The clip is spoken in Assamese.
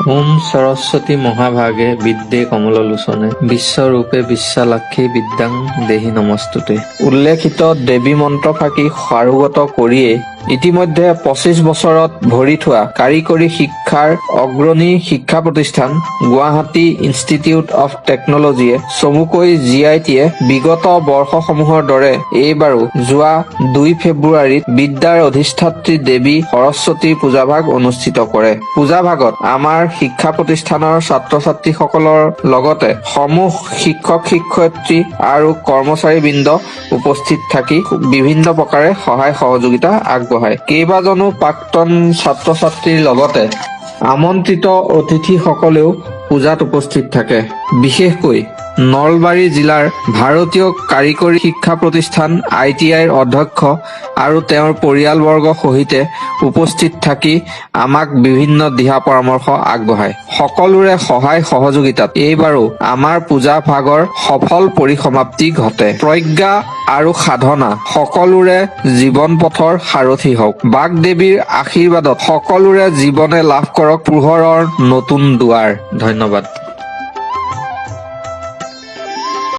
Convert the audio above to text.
ওম সৰস্বতী মহাভাগে বিদ্যে কমললোচনে বিশ্বৰূপে বিশ্বালাক্ষী বিদ্যাং দেহি নমস্তুতে। উল্লেখিত দেৱী মন্ত্ৰফাঁকি সাৰোগত কৰিয়েই ইতিমধ্যে 25 বছৰত ভৰি থোৱা কাৰিকৰী শিক্ষাৰ অগ্ৰণী শিক্ষা প্ৰতিষ্ঠান গুৱাহাটী ইনষ্টিটিউট অফ টেকনলজিয়ে চমুকৈ GITয়ে বিগত বৰ্ষসমূহৰ দৰে এইবাৰো যোৱা 2 ফেব্ৰুৱাৰীত বিদ্যাৰ অধিষ্ঠাত্ৰী দেৱী সৰস্বতীৰ পূজাভাগ অনুষ্ঠিত কৰে। পূজাভাগত আমাৰ শিক্ষা প্ৰতিষ্ঠানৰ ছাত্ৰ-ছাত্ৰীসকলৰ লগতে সমূহ শিক্ষক-শিক্ষয়িত্ৰী আৰু কৰ্মচাৰীবৃন্দ উপস্থিত থাকি বিভিন্ন প্ৰকাৰে সহায় সহযোগিতা আগবঢ়ায়। কেইবাজনো প্ৰাক্তন ছাত্ৰ-ছাত্ৰীৰ লগতে আমন্ত্ৰিত অতিথিসকলেও পূজাত উপস্থিত থাকে। বিশেষকৈ নলবাৰী জিলাৰ ভাৰতীয় কাৰিকৰী শিক্ষা প্ৰতিষ্ঠান ITIৰ অধ্যক্ষ আৰু তেওঁৰ পৰিয়ালবৰ্গ সহিতে উপস্থিত থাকি আমাক বিভিন্ন দিহা পৰামৰ্শ আগবঢ়ায়। সকলোৰে সহায় সহযোগিতাত এইবাৰো আমাৰ পূজা ভাগৰ সফল পৰিসমাপ্তি ঘটে। প্ৰজ্ঞা আৰু সাধনা সকলোৰে জীৱন পথৰ সাৰথি হওক। বাগদেৱীৰ আশীৰ্বাদত সকলোৰে জীৱনে লাভ কৰক পোহৰৰ নতুন দুৱাৰ। ধন্যবাদ।